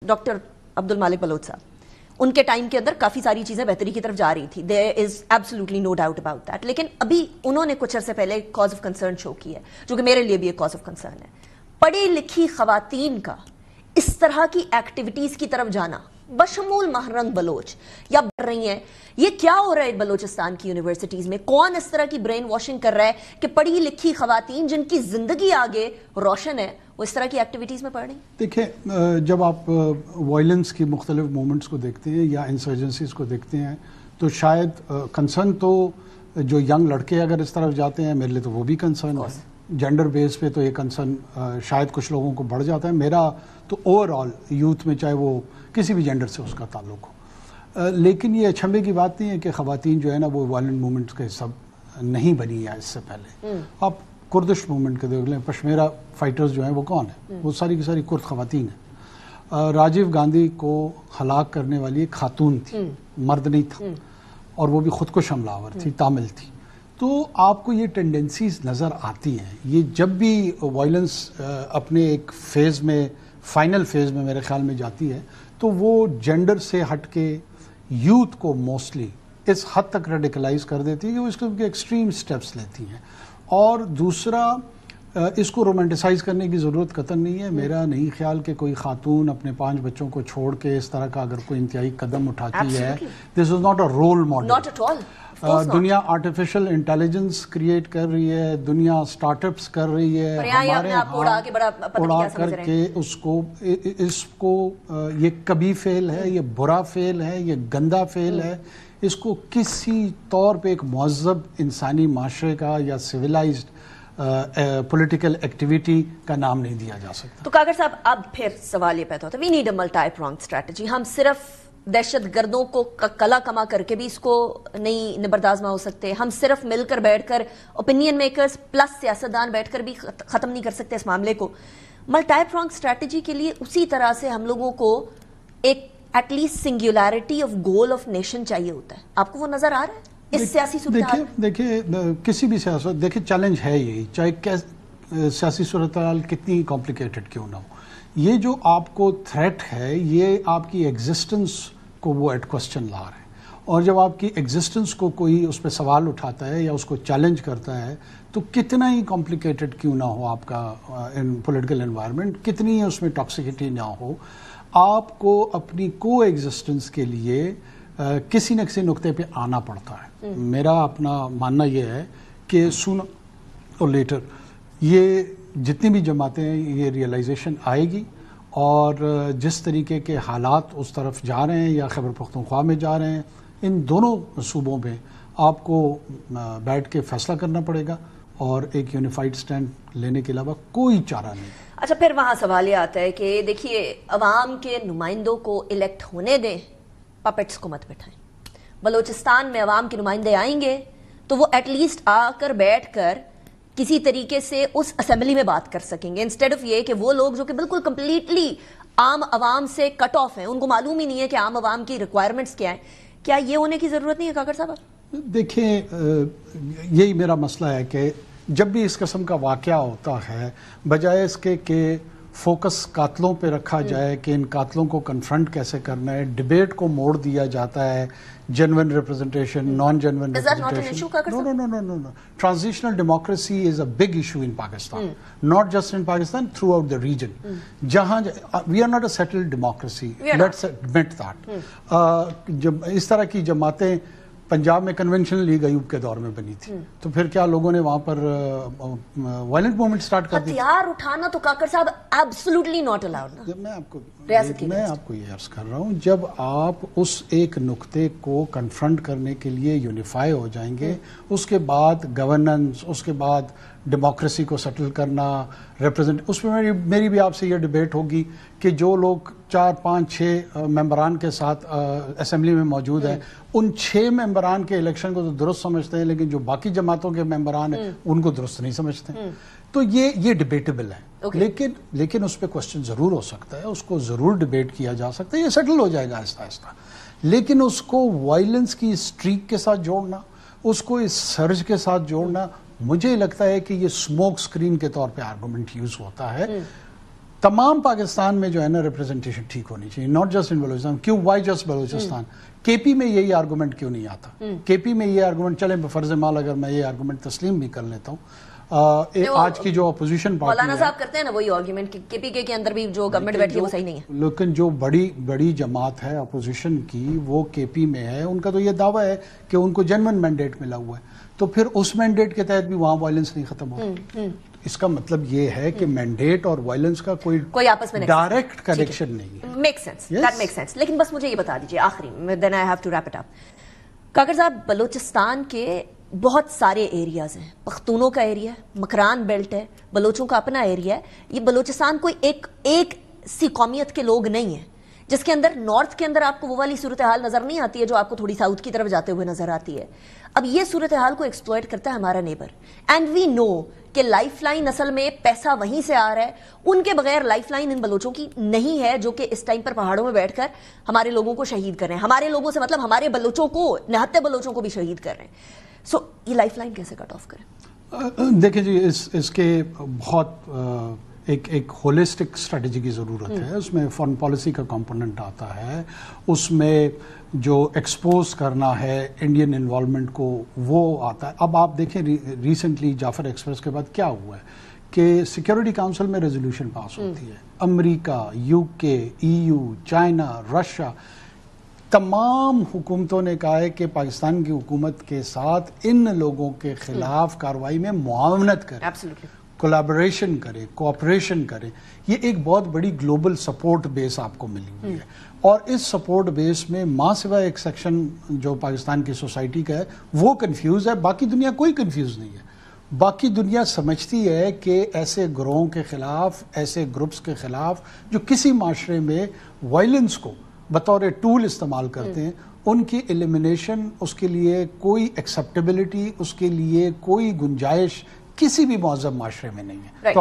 Doctor عبد المالک بلوچ صاحب ان کے time کے اندر کافی ساری چیزیں بہتری کی طرف جا رہی تھی. there is absolutely no doubt about that. لیکن ابھی انہوں نے کچھ عرصے پہلے کاز آف کنسرن شو کی ہے جو کہ میرے لیے بھی ایک کاز آف کنسرن ہے. پڑھی لکھی خواتین کا اس طرح کی ایکٹیویٹیز کی طرف جانا بشمول مہرنگ بلوچ یا بڑھ رہی ہیں. یہ کیا ہو رہا ہے بلوچستان کی یونیورسٹیز میں؟ کون اس طرح کی برین واشنگ کر رہا ہے کہ پڑھی لکھی خواتین جن کی زندگی آگے روشن ہے وہ اس طرح کی ایکٹیویٹیز میں پڑھ رہی ہیں؟ دیکھیں، جب آپ وائلنس کی مختلف مومنٹس کو دیکھتے ہیں یا انسرجنسیز کو دیکھتے ہیں تو شاید کنسرن تو جو ینگ لڑکے اگر اس طرف جاتے ہیں میرے لیے تو وہ بھی کنسرن ہے. جینڈر بیس پہ تو یہ کنسرن شاید کچھ لوگوں کو بڑھ جاتا ہے. میرا تو اوور آل یوتھ میں چاہے وہ کسی بھی جینڈر سے اس کا تعلق ہو. لیکن یہ اچھمبے کی بات نہیں ہے کہ خواتین جو ہے نا وہ وائلنٹ موومنٹس کا حصہ نہیں بنی ہے اس سے پہلے. آپ کردش موومنٹ کے دیکھ لیں، پشمیرہ فائٹرز جو ہیں وہ کون ہیں؟ وہ ساری کی ساری کرد خواتین ہیں. راجیو گاندھی کو ہلاک کرنے والی ایک خاتون تھی، مرد نہیں تھا، اور وہ بھی خودکش حملہ آور تھی، تامل تھی. تو آپ کو یہ ٹینڈنسیز نظر آتی ہیں. یہ جب بھی وائلنس اپنے ایک فیز میں، فائنل فیز میں میرے خیال میں جاتی ہے تو وہ جینڈر سے ہٹ کے یوتھ کو موسٹلی اس حد تک ریڈیکلائز کر دیتی ہے کہ وہ اس کے ایکسٹریم سٹیپس لیتی ہیں. اور دوسرا، اس کو رومانٹیسائز کرنے کی ضرورت قطعاً نہیں ہے. میرا نہیں خیال کہ کوئی خاتون اپنے 5 بچوں کو چھوڑ کے اس طرح کا اگر کوئی انتہائی قدم اٹھاتی ہے، this is not a role model. Not at all. دنیا آرٹیفیشل انٹیلیجنس کریٹ کر رہی ہے، دنیا اسٹارٹ اپس کر رہی ہے، ہمارے اڑا کر کے اس کو یہ کبھی فیل ہے، یہ برا فیل ہے، یہ گندا فیل ہے. اس کو کسی طور پہ ایک مہذب انسانی معاشرے کا یا سویلائزڈ پولیٹیکل ایکٹیویٹی کا نام نہیں دیا جا سکتا. تو کاکر صاحب اب پھر سوال یہ پیدا ہوتا ہے، we need a multi prong strategy. ہم صرف دہشت گردوں کو کلا کما کر کے بھی اس کو نہیں نبردازمہ ہو سکتے. ہم صرف مل کر بیٹھ کر اوپینین میکرز پلس سیاستدان بیٹھ کر بھی ختم نہیں کر سکتے اس معاملے کو. ملٹی پرونگ اسٹریٹجی کے لیے اسی طرح سے ہم لوگوں کو ایک at least singularity of goal of nation چاہیے ہوتا ہے. آپ کو وہ نظر آ رہا ہے اس سیاسی صورتحال؟ دیکھیے کسی بھی سیاست، دیکھیے چیلنج ہے یہی، چاہے سیاسی صورتحال کتنی کمپلیکیٹڈ کیوں نہ ہو. یہ جو آپ کو تھریٹ ہے یہ آپ کی ایگزسٹنس کو وہ ایٹ کوسچن لا رہے ہیں. اور جب آپ کی ایگزسٹنس کو کوئی اس پہ سوال اٹھاتا ہے یا اس کو چیلنج کرتا ہے تو کتنا ہی کمپلیکیٹڈ کیوں نہ ہو آپ کا پولیٹیکل انوائرمنٹ، کتنی ہی اس میں ٹاکسیکٹی نہ ہو، آپ کو اپنی کو ایگزسٹنس کے لیے کسی نہ کسی نقطے پہ آنا پڑتا ہے. میرا اپنا ماننا یہ ہے کہ سون اور لیٹر یہ جتنی بھی جماعتیں ہیں یہ ریئلائزیشن آئے گی. اور جس طریقے کے حالات اس طرف جا رہے ہیں یا خیبر پختونخوا میں جا رہے ہیں، ان دونوں صوبوں میں آپ کو بیٹھ کے فیصلہ کرنا پڑے گا اور ایک یونیفائڈ سٹینڈ لینے کے علاوہ کوئی چارہ نہیں. اچھا، پھر وہاں سوال یہ آتا ہے کہ دیکھیے عوام کے نمائندوں کو الیکٹ ہونے دیں، پپٹس کو مت بٹھائیں. بلوچستان میں عوام کے نمائندے آئیں گے تو وہ ایٹ لیسٹ آ کر بیٹھ کر کسی طریقے سے اس اسمبلی میں بات کر سکیں گے، انسٹیڈ آف یہ کہ وہ لوگ جو کہ بالکل کمپلیٹلی عام عوام سے کٹ آف ہیں، ان کو معلوم ہی نہیں ہے کہ عام عوام کی ریکوائرمنٹس کیا ہیں. کیا یہ ہونے کی ضرورت نہیں ہے کاکر صاحب؟ دیکھیں، یہی میرا مسئلہ ہے کہ جب بھی اس قسم کا واقعہ ہوتا ہے، بجائے اس کے کہ فوکس قاتلوں پہ رکھا جائے کہ ان قاتلوں کو کنفرنٹ کیسے کرنا ہے، ڈیبیٹ کو موڑ دیا جاتا ہے. Genuine representation, non genuine representation. Transitional democracy is a big issue in Pakistan, not just in Pakistan, through the region. جہاں we are not a settled democracy, let's admit that. جب اس طرح کی جماعتیں پنجاب میں کنونشنل لیگ ایوب کے دور میں بنی تھی تو پھر کیا لوگوں نے وہاں پر وائلنٹ موومنٹ سٹارٹ کر دی؟ ہتھیار اٹھانا تو کاکر صاحب ایبسولوٹلی ناٹ الاؤڈ. میں آپ کو یہ عرض کر رہا ہوں، جب آپ اس ایک نقطے کو کنفرنٹ کرنے کے لیے یونیفائی ہو جائیں گے، اس کے بعد گورننس، اس کے بعد ڈیموکریسی کو سیٹل کرنا، ریپرزینٹ، اس میں میری بھی آپ سے یہ ڈیبیٹ ہوگی کہ جو لوگ 4 5 6 ممبران کے ساتھ اسمبلی میں موجود ہیں، ان 6 ممبران کے الیکشن کو تو درست سمجھتے ہیں لیکن جو باقی جماعتوں کے ممبران ہیں ان کو درست نہیں سمجھتے. تو یہ ڈیبیٹیبل ہے. لیکن اس پہ کوشچن ضرور ہو سکتا ہے، اس کو ضرور ڈیبیٹ کیا جا سکتا ہے، یہ سیٹل ہو جائے گا آہستہ آہستہ. لیکن اس کو وائلنس کی اسٹریک کے ساتھ جوڑنا، اس کو اس سرج کے ساتھ جوڑنا، مجھے لگتا ہے کہ یہ اسموک سکرین کے طور پہ آرگومنٹ یوز ہوتا ہے. تمام پاکستان میں جو ہے نا ریپرزنٹیشن ٹھیک ہونی چاہیے, ناٹ جسٹ ان بلوچستان. کیوں وائی جسٹ بلوچستان؟ کے پی میں یہی آرگومنٹ کیوں نہیں آتا؟ کے پی میں یہ آرگومنٹ, چلیں بفرض مال اگر میں یہ آرگومنٹ تسلیم بھی کر لیتا ہوں, آج کی جو اپوزیشن پارٹی مولانا صاحب کرتے ہیں نا وہی آرگومنٹ کہ کے پی کے اندر بھی جو گورنمنٹ بیٹھی ہے وہ صحیح نہیں ہے. لیکن جو بڑی جماعت ہے اپوزیشن کی وہ کے پی میں ہے, ان کا تو یہ دعویٰ ہے کہ ان کو جنون مینڈیٹ ملا ہوا ہے, تو پھر اس مینڈیٹ کے تحت بھی وہاں وائلنس نہیں ختم ہوگا. اس کا مطلب یہ ہے کہ مینڈیٹ اور وائلنس کا کوئی آپس میں ڈائریکٹ کنیکشن نہیں ہے. Make sense, that make sense. لیکن بس مجھے یہ بتا دیجیے آخری, then I have to wrap it up. Kakar صاحب, بلوچستان کے بہت سارے ایریاز ہیں, پختونوں کا ایریا ہے, مکران بیلٹ ہے, بلوچوں کا اپنا ایریا ہے. یہ بلوچستان کوئی ایک سی قومیت کے لوگ نہیں ہیں, جس کے اندر نارتھ کے اندر آپ کو وہ والی صورتحال نظر نہیں آتی ہے جو آپ کو تھوڑی ساؤتھ کی طرف جاتے ہوئے نظر آتی ہے. اب یہ صورتحال کو ایکسپلوئٹ کرتا ہے ہمارا نیبر, اینڈ وی نو کہ لائف لائن اصل میں پیسہ وہیں سے آ رہا ہے. ان کے بغیر لائف لائن ان بلوچوں کی نہیں ہے, جو کہ اس ٹائم پر پہاڑوں میں بیٹھ کر ہمارے لوگوں کو شہید کر رہے ہیں. ہمارے لوگوں سے مطلب ہمارے بلوچوں کو, نہتے بلوچوں کو بھی شہید کر رہے ہیں. سو یہ لائف لائن کیسے کٹ آف کریں؟ دیکھیں جی, اس کے بہت ایک ہولسٹک اسٹریٹجی کی ضرورت ہے. اس میں فارن پالیسی کا کمپوننٹ آتا ہے, اس میں جو ایکسپوز کرنا ہے انڈین انوالومنٹ کو وہ آتا ہے. اب آپ دیکھیں ریسنٹلی جعفر ایکسپریس کے بعد کیا ہوا ہے کہ سیکیورٹی کاؤنسل میں ریزولوشن پاس ہوتی ہے. امریکہ, یو کے, ای یو, چائنا, رشیا, تمام حکومتوں نے کہا ہے کہ پاکستان کی حکومت کے ساتھ ان لوگوں کے خلاف کارروائی میں معاونت کرے, کولیبریشن کرے, کوآپریشن کرے. یہ ایک بہت بڑی گلوبل سپورٹ بیس آپ کو ملی ہوئی ہے, اور اس سپورٹ بیس میں ماں سوائے ایک سیکشن جو پاکستان کی سوسائٹی کا ہے وہ کنفیوز ہے, باقی دنیا کوئی کنفیوز نہیں ہے. باقی دنیا سمجھتی ہے کہ ایسے گروہوں کے خلاف, ایسے گروپس کے خلاف جو کسی معاشرے میں وائلنس کو بطور ٹول استعمال کرتے ہیں, ان کی ایلیمینیشن, اس کے لیے کوئی ایکسیپٹیبلٹی, اس کے لیے کوئی گنجائش کسی بھی مہذب معاشرے میں نہیں ہے.